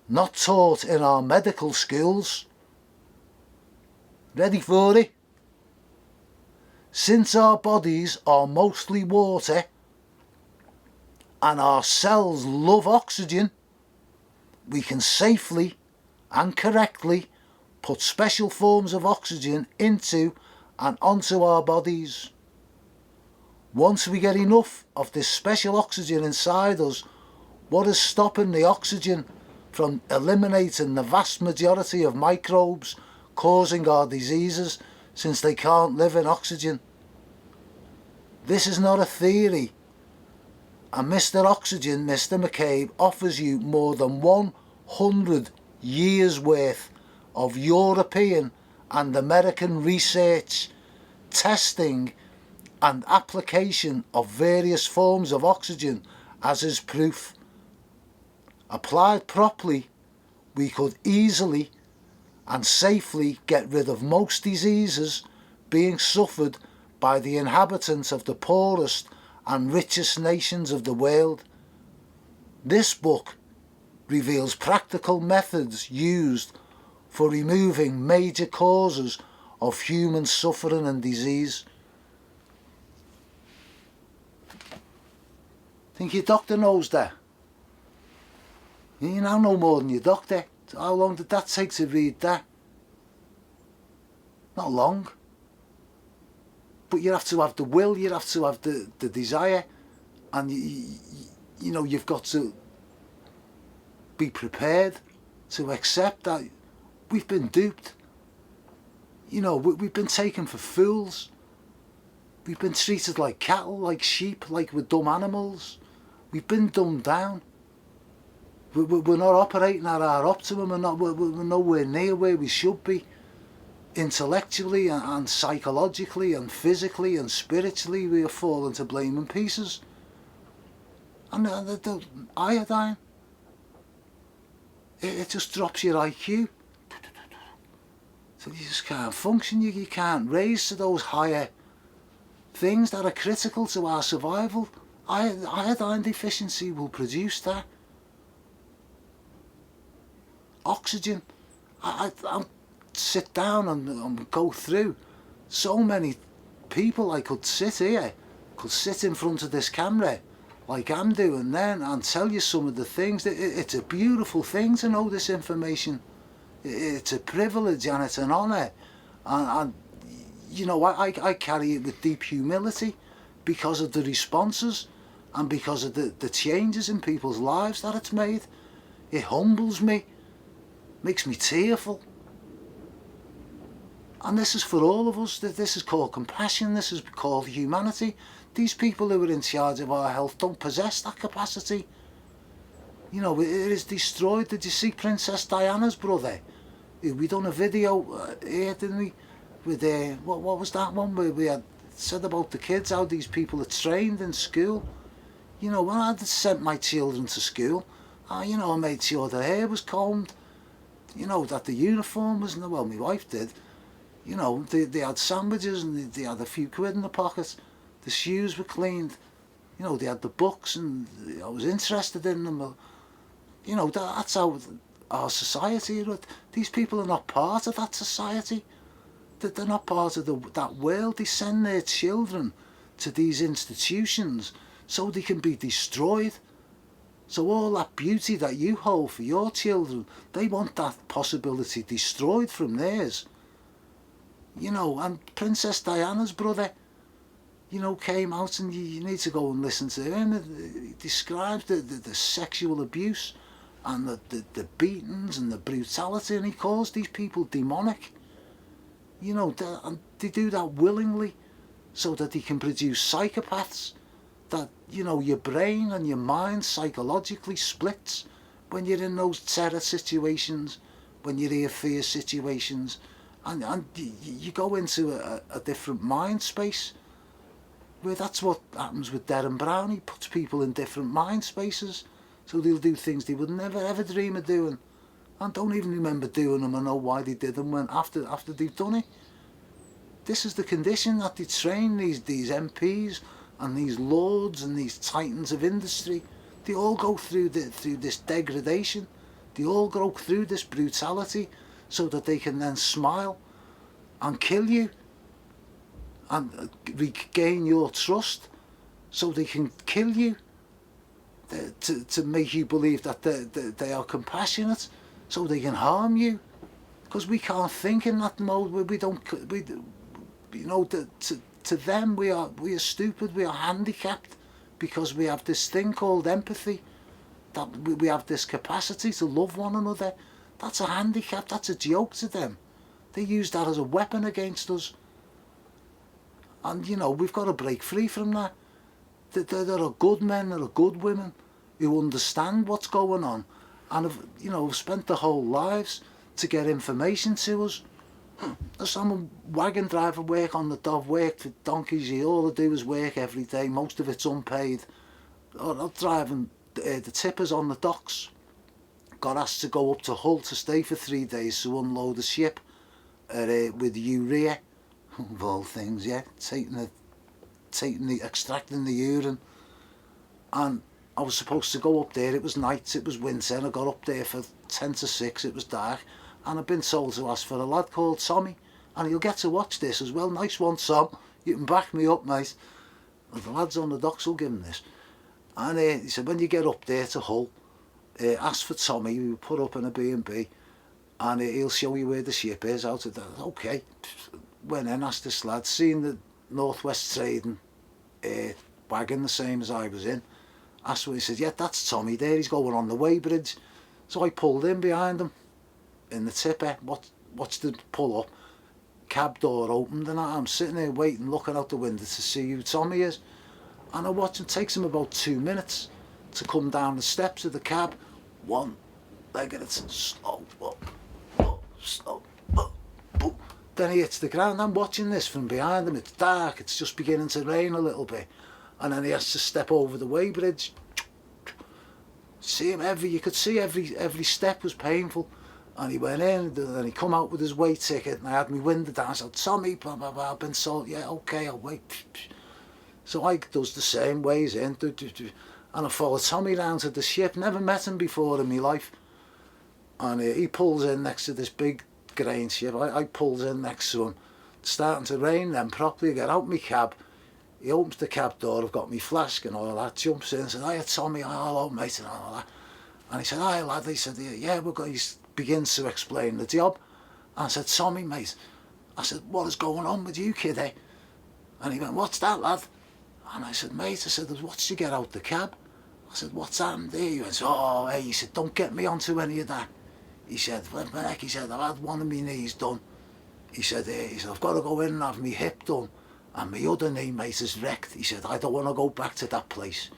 not taught in our medical schools. Ready for it? Since our bodies are mostly water and our cells love oxygen, we can safely and correctly put special forms of oxygen into and onto our bodies. Once we get enough of this special oxygen inside us, what is stopping the oxygen from eliminating the vast majority of microbes causing our diseases, since they can't live in oxygen? This is not a theory, and Mr. Oxygen, Mr. McCabe, offers you more than 100 years worth of European and American research, testing and application of various forms of oxygen as his proof. Applied properly, we could easily and safely get rid of most diseases being suffered by the inhabitants of the poorest and richest nations of the world. This book reveals practical methods used for removing major causes of human suffering and disease. Think your doctor knows that? You now know more than your doctor. How long did that take to read that? Not long. But you have to have the will, you have to have the desire, and you know, you've got to be prepared to accept that we've been duped. You know, we've been taken for fools. We've been treated like cattle, like sheep, like we're dumb animals. We've been dumbed down. We're not operating at our optimum, we're nowhere near where we should be. Intellectually and psychologically and physically and spiritually, we are falling to blame in pieces. And the iodine, it just drops your IQ. So you just can't function, you can't raise to those higher things that are critical to our survival. Iodine deficiency will produce that. Oxygen, I'm sit down and go through so many people. I could sit here, could sit in front of this camera like I'm doing then and tell you some of the things. It's a beautiful thing to know this information. It's a privilege and it's an honour, and you know, I carry it with deep humility because of the responses and because of the changes in people's lives that it's made. It humbles me, makes me tearful. And this is for all of us. This is called compassion, this is called humanity. These people who are in charge of our health don't possess that capacity. You know, it is destroyed. Did you see Princess Diana's brother? We done a video here, didn't we? With what was that one where we had said about the kids, how these people are trained in school. You know, when I had sent my children to school, you know, I made sure their hair was combed, you know, that the uniform was, well, my wife did. You know, they had sandwiches and they had a few quid in the pocket. The shoes were cleaned. You know, they had the books and I was interested in them. You know, that's how our society is. These people are not part of that society. They're not part of that world. They send their children to these institutions so they can be destroyed. So all that beauty that you hold for your children, they want that possibility destroyed from theirs. You know, and Princess Diana's brother, you know, came out, and you need to go and listen to him. He describes the sexual abuse and the beatings and the brutality, and he calls these people demonic. You know, and they do that willingly so that they can produce psychopaths that, you know, your brain and your mind psychologically splits when you're in those terror situations, when you're in fear situations, and you go into a different mind space. Where that's what happens with Derren Brown. He puts people in different mind spaces, so they'll do things they would never ever dream of doing, and don't even remember doing them or know why they did them when after they've done it. This is the condition that they train these MPs and these lords and these titans of industry. They all go through this degradation. They all go through this brutality so that they can then smile and kill you and regain your trust, so they can kill you to make you believe that they are compassionate, so they can harm you, because we can't think in that mode where we you know, to them we are stupid, we are handicapped, because we have this thing called empathy, that we have this capacity to love one another. That's a handicap, that's a joke to them. They use that as a weapon against us. And, you know, we've got to break free from that. There are good men, there are good women who understand what's going on and have, you know, spent their whole lives to get information to us. There's some wagon driver work on the Dove, work for donkeys. All they do is work every day. Most of it's unpaid. Or driving the tippers on the docks. Got asked to go up to Hull to stay for 3 days to unload a ship with urea. Of all things, yeah, extracting the urine. And I was supposed to go up there. It was night, it was winter, and I got up there for 10 to 6, it was dark, and I've been told to ask for a lad called Tommy, and you'll get to watch this as well. Nice one, Tom, you can back me up, mate. And the lads on the docks will give him this. And he said, when you get up there to Hull, ask for Tommy, we put up in a B&B, and he'll show you where the ship is out of that. Okay. Went in, asked this lad, seen the Northwest Trading wagon the same as I was in. Asked him, he said, yeah, that's Tommy there, he's going on the weighbridge. So I pulled in behind him in the tipper. What's the pull up? Cab door opened, and I'm sitting there waiting, looking out the window to see who Tommy is. And I watch him, takes him about 2 minutes to come down the steps of the cab. One leg at it, slow, slow. Then he hits the ground. I'm watching this from behind him. It's dark. It's just beginning to rain a little bit. And then he has to step over the weighbridge. See him you could see every step was painful. And he went in, and he come out with his weight ticket, and I had my window down. I said, Tommy, blah, blah, blah, I've been sold. Yeah, okay, I'll wait. So I does the same ways in. And I followed Tommy down to the ship. Never met him before in my life. And he pulls in next to this big grain ship. I pulls in next to him. It's starting to rain then properly. I get out my cab. He opens the cab door. I've got my flask and all that. Jumps in and says, hiya Tommy, hello mate, and all that. And he said, hiya lad. He said, yeah, we're going. He begins to explain the job. And I said, Tommy mate. I said, what is going on with you kid, eh? And he went, what's that lad? And I said, mate, I said, what's you get out the cab? I said, what's happened there? He went, oh hey, he said, don't get me onto any of that. He said, he said, I've had one of my knees done. He said, I've got to go in and have my hip done. And my other knee, mate, is wrecked. He said, I don't want to go back to that place.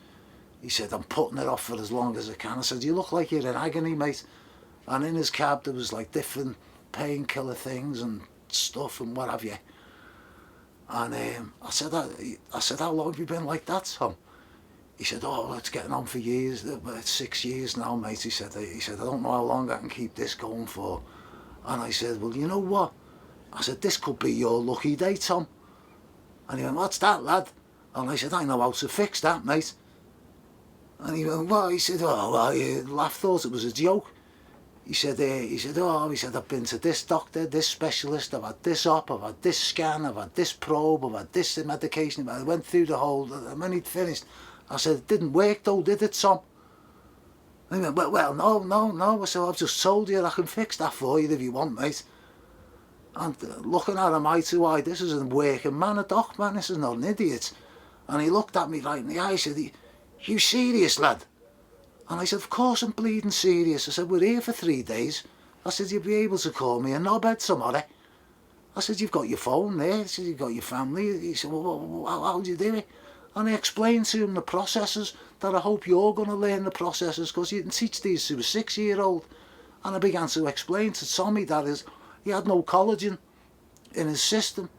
He said, I'm putting it off for as long as I can. I said, you look like you're in agony, mate. And in his cab, there was like different painkiller things and stuff and what have you. And I said, how long have you been like that, Tom? He said, oh, it's getting on for years. It's 6 years now, mate. He said, I don't know how long I can keep this going for. And I said, well, you know what? I said, this could be your lucky day, Tom. And he went, what's that, lad? And I said, I know how to fix that, mate. And he went, what? He said, oh, well, he laughed, thought it was a joke. He said, I've been to this doctor, this specialist, I've had this op, I've had this scan, I've had this probe, I've had this medication. I went through the whole, and when he'd finished, I said, it didn't work though, did it, Tom? And he went, well, no. I said, I've just told you I can fix that for you if you want, mate. And looking at him eye to eye, this is a working man, a doc man, this is not an idiot. And he looked at me right in the eye, he said, you serious, lad? And I said, of course I'm bleeding serious. I said, we're here for 3 days. I said, you'll be able to call me a knobhead tomorrow. I said, you've got your phone there. I said, you've got your family. He said, well, how do you do it? And I explained to him the processes that I hope you're going to learn the processes, because you can teach these to a 6-year-old. And I began to explain to Tommy that he had no collagen in his system.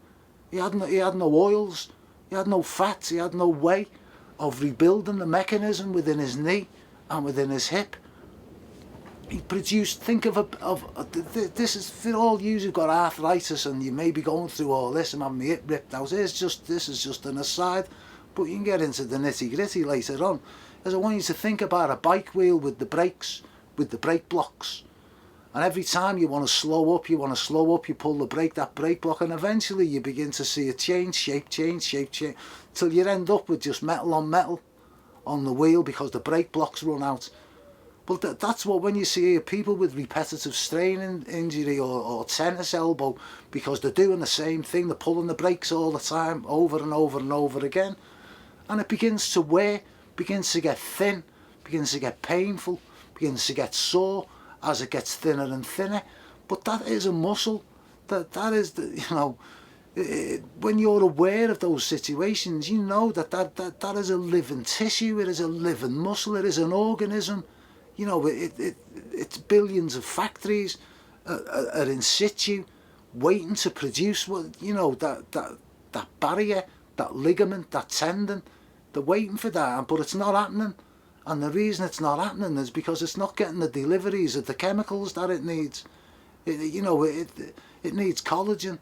He had no oils, he had no fats, he had no way of rebuilding the mechanism within his knee and within his hip. He produced, think of this is for all you who've got arthritis and you may be going through all this and having my hip ripped out. This is just an aside, but you can get into the nitty gritty later on. As I want you to think about a bike wheel with the brakes, with the brake blocks. And every time you want to slow up, you pull the brake, that brake block, and eventually you begin to see it change shape, till you end up with just metal on metal on the wheel because the brake blocks run out. But that's what, when you see people with repetitive strain injury or tennis elbow, because they're doing the same thing, they're pulling the brakes all the time, over and over and over again, and it begins to wear, begins to get thin, begins to get painful, begins to get sore as it gets thinner and thinner. But that is a muscle. That is when you're aware of those situations, you know that is a living tissue. It is a living muscle. It is an organism. You know, it's billions of factories are in situ, waiting to produce that barrier, that ligament, that tendon. They're waiting for that, but it's not happening. And the reason it's not happening is because it's not getting the deliveries of the chemicals that it needs. It needs collagen.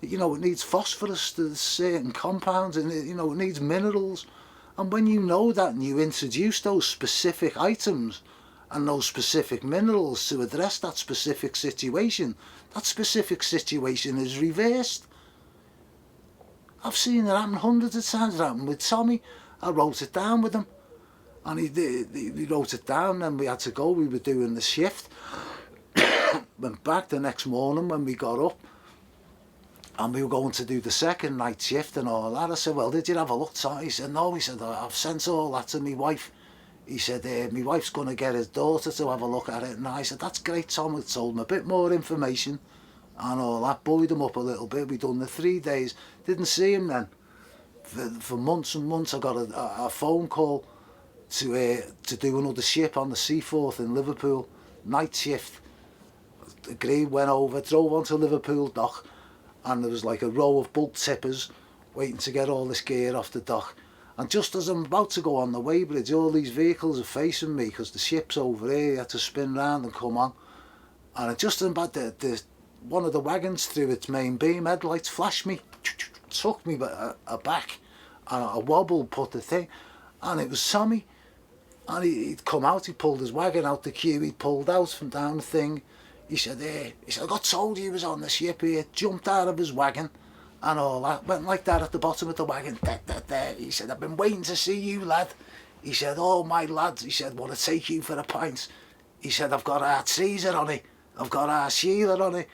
It needs phosphorus to certain compounds, and it needs minerals. And when you know that and you introduce those specific items and those specific minerals to address that specific situation is reversed. I've seen it happen hundreds of times. It happened with Tommy. I wrote it down with him. And he wrote it down, and we had to go. We were doing the shift. Went back the next morning when we got up, and we were going to do the second night shift and all that. I said, well, did you have a look, Tom? He said, no. He said, I've sent all that to my wife. He said, my wife's going to get his daughter to have a look at it. And I said, that's great, Tom. It told him a bit more information and all that. Buoyed him up a little bit. We done the 3 days. Didn't see him then. For months and months, I got a phone call to do another ship on the Seaforth in Liverpool, night shift. Agreed, went over, drove onto Liverpool dock, and there was like a row of bulk tippers waiting to get all this gear off the dock. And just as I'm about to go on the weighbridge, all these vehicles are facing me because the ship's over here. You had to spin round and come on. And just about one of the wagons through its main beam headlights flashed me, took me aback, and a wobble put the thing, and it was Tommy. And he'd come out, he pulled his wagon out the queue, he pulled out from down the thing. He said, I got told he was on the ship here, jumped out of his wagon and all that, went like that at the bottom of the wagon, there. He said, I've been waiting to see you, lad. He said, all my lads, he said, want to take you for a pint. He said, I've got our Caesar on it, I've got our Sheila on it.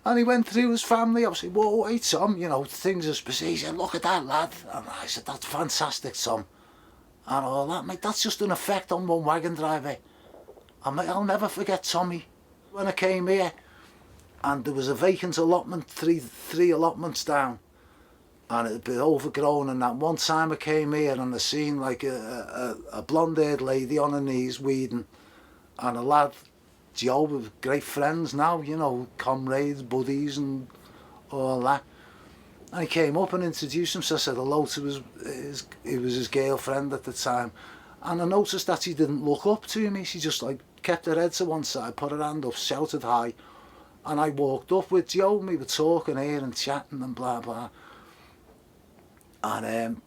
And he went through his family. I was like, whoa, wait, Tom, things are specific. He said, look at that, lad. And I said, that's fantastic, Tom. And all that, mate, that's just an effect on one wagon driver. And mate, I'll never forget Tommy. When I came here, and there was a vacant allotment, three allotments down, and it had been overgrown. And that one time I came here and I seen like a blonde-haired lady on her knees weeding, and a lad, Joe, we're great friends now, comrades, buddies and all that. And he came up and introduced himself, said hello to he was his girlfriend at the time. And I noticed that she didn't look up to me. She just kept her head to one side, put her hand up, shouted hi. And I walked up with Joe, and we were talking here and chatting and blah blah. And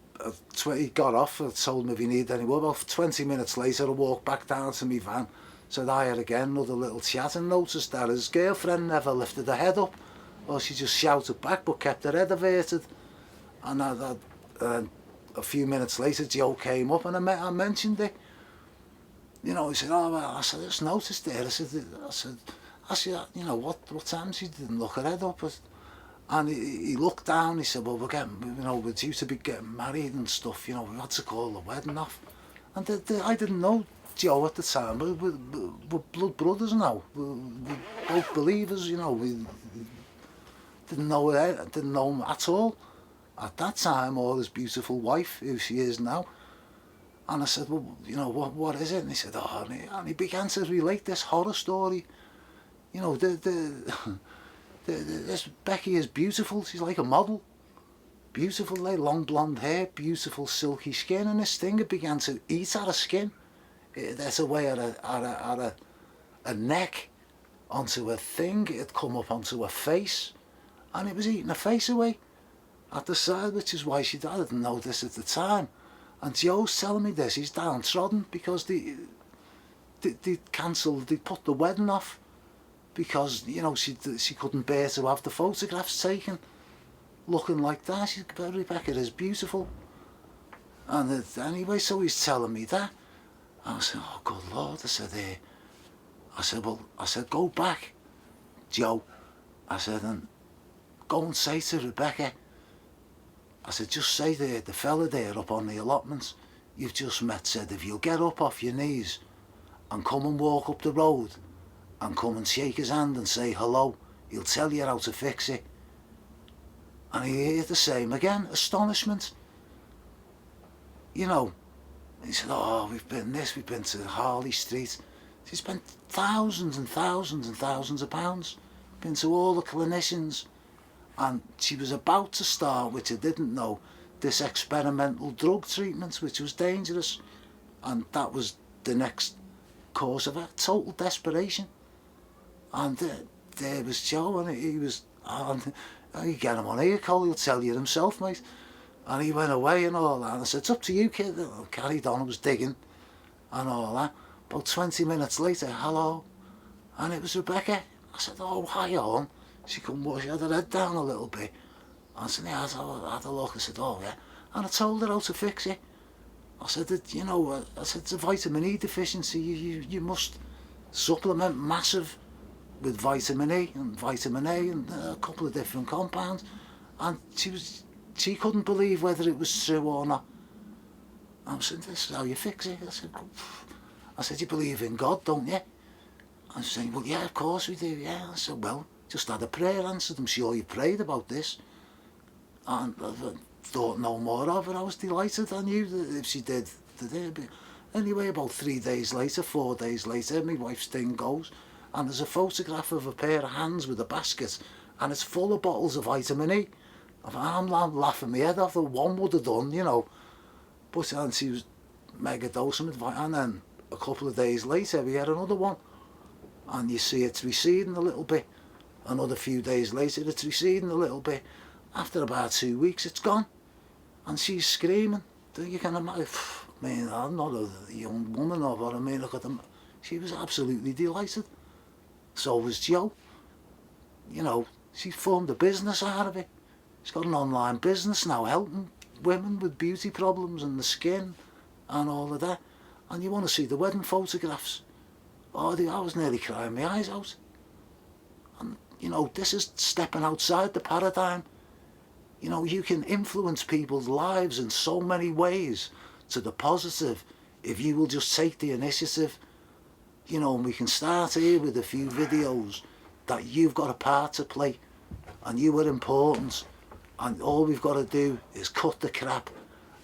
he got off, I told him if he needed any more. About 20 minutes later I walked back down to my van, said hi again, another little chat, and noticed that his girlfriend never lifted her head up. Well, she just shouted back but kept her head averted. And a few minutes later Joe came up and I mentioned it. He said, oh well, I said, I just noticed it. I said, what time she didn't look her head up. And he looked down, he said, well, we're due to be getting married and stuff, we had to call the wedding off. And I didn't know Joe at the time, but we're blood brothers now. We're both believers, we didn't know him at all. at that time, or his beautiful wife, who she is now. And I said, well, you know, what is it? And he said, oh, and he began to relate this horror story. You know, this Becky is beautiful. She's like a model. Beautiful, like long blonde hair, beautiful silky skin, and this thing, it began to eat at her skin. That's a way at a neck, onto a thing. It'd come up onto her face, and it was eating her face away at the side, which is why she died. I didn't know this at the time. And Joe's telling me this, he's downtrodden because they cancelled, they put the wedding off because, you know, she couldn't bear to have the photographs taken looking like that. She, Rebecca is beautiful. And anyway, so he's telling me that. I said, oh, good Lord. I said, go back, Joe. I said, and go and say to Rebecca, I said, just say to the fella there up on the allotments you've just met, said, if you'll get up off your knees and come and walk up the road and come and shake his hand and say hello, he'll tell you how to fix it. And he heard the same again, astonishment. You know, he said, oh, we've been to Harley Street. She spent thousands and thousands and thousands of pounds, been to all the clinicians. And she was about to start, which I didn't know, this experimental drug treatment, which was dangerous. And that was the next course of her total desperation. And there was Joe, and he was, you get him on here, Cole, he'll tell you himself, mate. And he went away and all that. And I said, it's up to you, kid. I carried on, I was digging and all that. About 20 minutes later, hello. And it was Rebecca. I said, oh, hi on. She she had her head down a little bit. I said, yeah, I had a look. I said, oh, yeah. And I told her how to fix it. I said, that, you know, it's a vitamin E deficiency. You must supplement massive with vitamin E and vitamin A and a couple of different compounds. And she couldn't believe whether it was true or not. I said, this is how you fix it. I said, you believe in God, don't you? I was saying, well, yeah, of course we do, yeah. I said, well, just had a prayer answered. I'm sure you prayed about this. And I thought no more of it. I was delighted. I knew that if she did, anyway, about 3 days later, 4 days later, my wife's thing goes, and there's a photograph of a pair of hands with a basket, and it's full of bottles of vitamin E. I'm laughing my head off. The one would have done, you know. But and she was mega dosing with vitamin, and then a couple of days later we had another one, and you see it's receding a little bit. Another few days later it's receding a little bit. After about 2 weeks it's gone, and she's screaming. You can imagine. I mean, I'm not a young woman, or what I mean. Look at them. She was absolutely delighted. So was Joe. You know, she formed a business out of it. She's got an online business now, helping women with beauty problems and the skin and all of that. And you want to see the wedding photographs. Oh, I was nearly crying my eyes out. And, you know, this is stepping outside the paradigm. You know, you can influence people's lives in so many ways to the positive if you will just take the initiative. You know, and we can start here with a few videos that you've got a part to play and you are important, and all we've got to do is cut the crap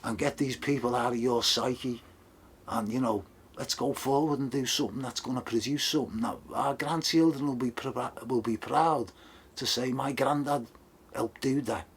and get these people out of your psyche, and, you know, let's go forward and do something that's going to produce something that our grandchildren will be proud to say, my granddad helped do that.